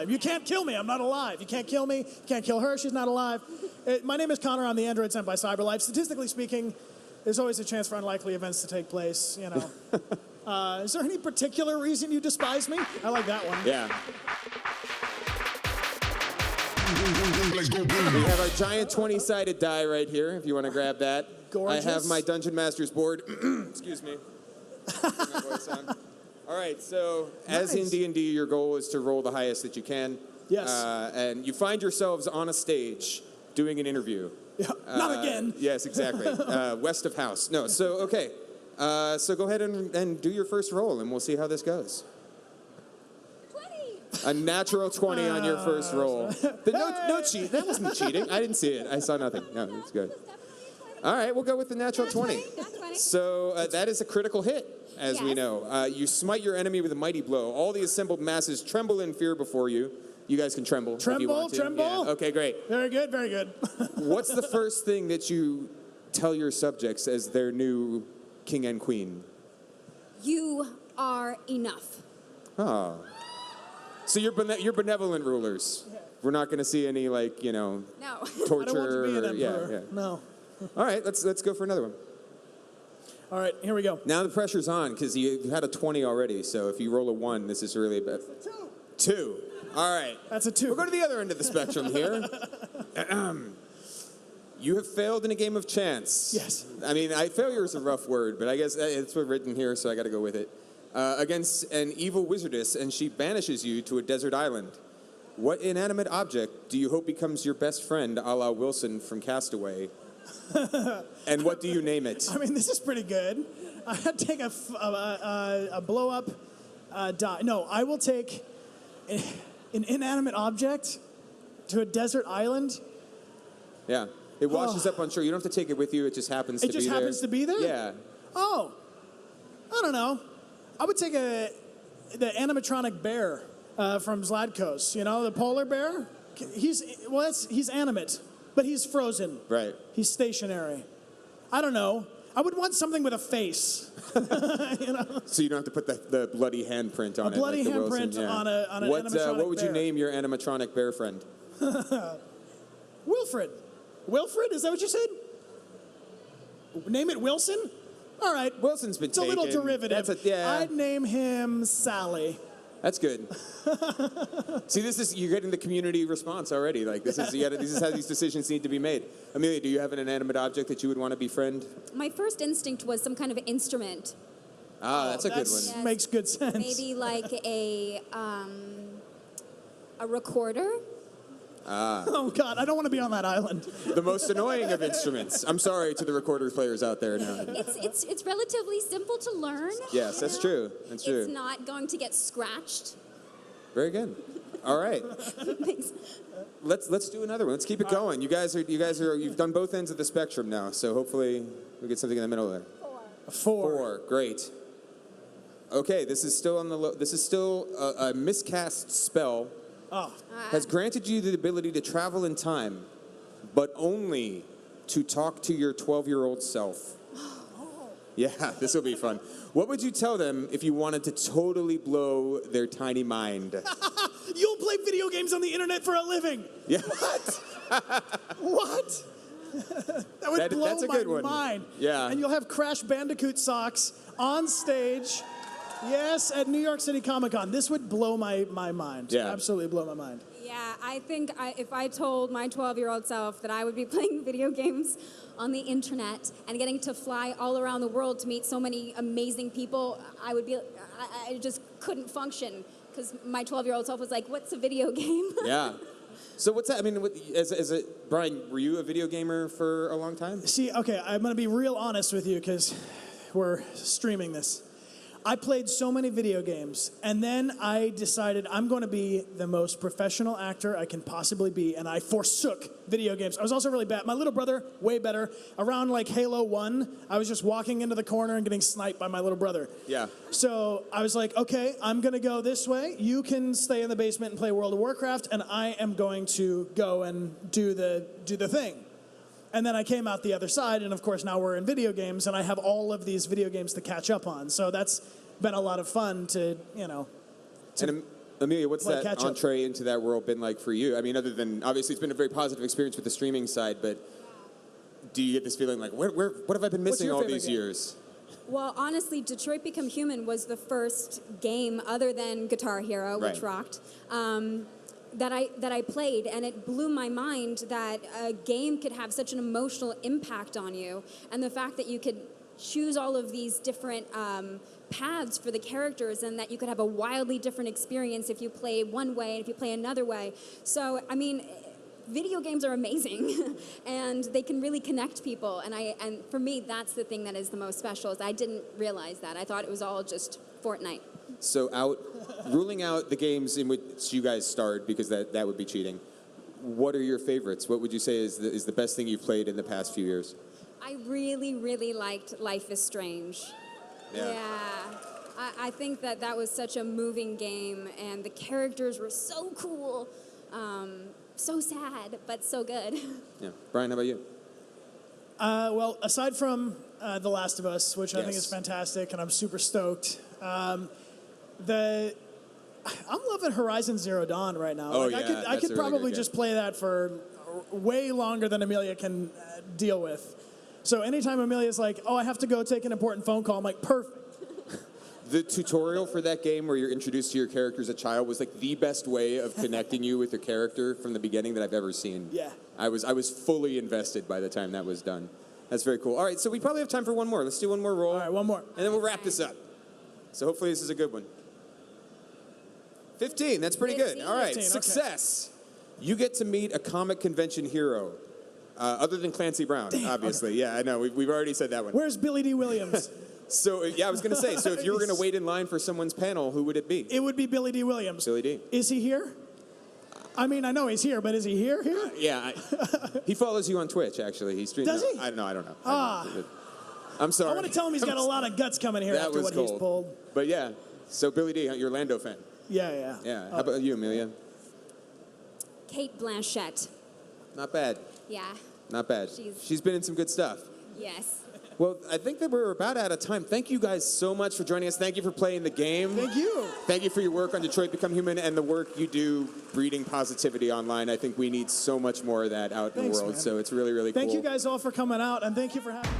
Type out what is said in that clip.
You can't kill me. I'm not alive. You can't kill me. You can't kill her. She's not alive. My name is Connor. I'm the android sent by CyberLife. Statistically speaking, there's always a chance for unlikely events to take place, you know. Is there any particular reason you despise me? I like that one. Yeah. We have our giant 20-sided die right here, if you want to grab that. Gorgeous. I have my Dungeon Master's board. Excuse me. Turn my voice on. All right, so nice. As in D&D, your goal is to roll the highest that you can. Yes. And you find yourselves on a stage doing an interview. Yeah, not again. Yes, exactly. West of house. No, so, okay. So go ahead and do your first roll, and we'll see how this goes. 20. A natural 20 on your first roll. No cheat. That wasn't cheating. I didn't see it. I saw nothing. No, it's good. All right, we'll go with the natural 20. So that is a critical hit, as we know. You smite your enemy with a mighty blow. All the assembled masses tremble in fear before you. You guys can tremble if you want to. Tremble. Yeah. Okay, great. Very good, very good. What's the first thing that you tell your subjects as their new king and queen? You are enough. Oh. So you're benevolent rulers. We're not going to see any, like, you know, No. torture. I don't want to be an emperor. Yeah. No. All right, let's go for another one. All right, here we go. Now the pressure's on because you had a 20 already. So if you roll a 1, this is really bad. 2. All right. That's a 2. We'll go to the other end of the spectrum here. You have failed in a game of chance. Yes. I mean, failure is a rough word, but I guess it's written here, so I got to go with it. Against an evil wizardess, and she banishes you to a desert island. What inanimate object do you hope becomes your best friend, a la Wilson from Castaway? And what do you name it? I mean, this is pretty good. I'd take a blow-up die. No, I will take an inanimate object to a desert island. Yeah. It washes up on shore. You don't have to take it with you. It just happens to be there. It just happens to be there? Yeah. Oh. I don't know. I would take the animatronic bear from Zlatko's. You know, the polar bear? He's animate, but he's frozen. Right. He's stationary. I don't know. I would want something with a face. You know? So you don't have to put the bloody handprint on it. A bloody like handprint on an animatronic bear. What would you name your animatronic bear friend? Wilfred. Wilfred? Is that what you said? Name it Wilson? All right. Wilson's been taken. It's a little derivative. I'd name him Sally. That's good. See, you're getting the community response already. Like this is how these decisions need to be made. Amelia, do you have an inanimate object that you would want to befriend? My first instinct was some kind of instrument. Ah, that's a good one. Yes. Makes good sense. Maybe like a recorder. Ah. Oh God, I don't want to be on that island. The most annoying of instruments. I'm sorry to the recorder players out there now. It's relatively simple to learn. Yes, that's true. That's true. It's not going to get scratched. Very good. All right. Thanks. Let's do another one. Let's keep it going. You've done both ends of the spectrum now, so hopefully we get something in the middle there. 4. Great. Okay, this is still on the this is still a miscast spell. Oh. Has granted you the ability to travel in time, but only to talk to your 12-year-old self. Yeah, this will be fun. What would you tell them if you wanted to totally blow their tiny mind? You'll play video games on the internet for a living. Yeah. What? That would blow that's a good my one. mind. Yeah. And you'll have Crash Bandicoot socks on stage. Yes, at New York City Comic Con. This would blow my mind. Yeah. Absolutely blow my mind. Yeah, I think if I told my 12-year-old self that I would be playing video games on the internet and getting to fly all around the world to meet so many amazing people, I just couldn't function because my 12-year-old self was like, what's a video game? Yeah. So what's that? I mean, Bryan, were you a video gamer for a long time? See, okay, I'm going to be real honest with you because we're streaming this. I played so many video games, and then I decided I'm going to be the most professional actor I can possibly be, and I forsook video games. I was also really bad. My little brother, way better. Around like Halo 1, I was just walking into the corner and getting sniped by my little brother. Yeah. So I was like, okay, I'm going to go this way. You can stay in the basement and play World of Warcraft, and I am going to go and do the thing. And then I came out the other side, and of course now we're in video games, and I have all of these video games to catch up on. So that's been a lot of fun to, you know. Amelia, what's Play that catch up. entree into that world been like for you? I mean, other than, obviously, it's been a very positive experience with the streaming side, but do you get this feeling like, what have I been What's missing your all favorite these game? years? Well, honestly, Detroit Become Human was the first game other than Guitar Hero, which Right. rocked, that I played, and it blew my mind that a game could have such an emotional impact on you, and the fact that you could choose all of these different paths for the characters, and that you could have a wildly different experience if you play one way and if you play another way. So, I mean, video games are amazing, and they can really connect people. And for me, that's the thing that is the most special. Is I didn't realize that. I thought it was all just Fortnite. So ruling out the games in which you guys starred, because that would be cheating, what are your favorites? What would you say is the best thing you've played in the past few years? I really, really liked Life is Strange. Yeah. I think that was such a moving game, and the characters were so cool. So sad, but so good. Yeah. Brian, how about you? Well, aside from The Last of Us, which I think Yes. is fantastic, and I'm super stoked. I'm loving Horizon Zero Dawn right now. Oh, I yeah, could that's a really probably good just game. play that for way longer than Amelia can deal with. So anytime Amelia's like, "Oh, I have to go take an important phone call," I'm like, "Perfect." The tutorial for that game where you're introduced to your character as a child was like the best way of connecting you with your character from the beginning that I've ever seen. Yeah. I was fully invested by the time that was done. That's very cool. All right, so we probably have time for one more. Let's do one more roll. All right, one more. And then we'll wrap this up. So hopefully this is a good one. 15, that's pretty good. 15. All right, 15, okay. Success. You get to meet a comic convention hero, other than Clancy Brown, obviously. Yeah, I know, we've already said that one. Where's Billy D. Williams? So, yeah, I was going to say, so if you were going to wait in line for someone's panel, who would it be? It would be Billy D. Williams. Billy D. Is he here? I mean, I know he's here, but is he here? Yeah, he follows you on Twitch, actually. He streams. Does he? I don't know. Ah. I'm sorry. I want to tell him he's got a lot of guts coming here That after was what cold. he's pulled. But yeah, so Billy D, you're a Lando fan. Yeah. Yeah. How about you, Amelia? Kate Blanchett. Not bad. Yeah. Not bad. She's been in some good stuff. Yes. Well, I think that we're about out of time. Thank you guys so much for joining us. Thank you for playing the game. Thank you. Thank you for your work on Detroit Become Human and the work you do breeding positivity online. I think we need so much more of that out in the Thanks, world. man. So it's really, really cool. Thank you guys all for coming out, and thank you for having me.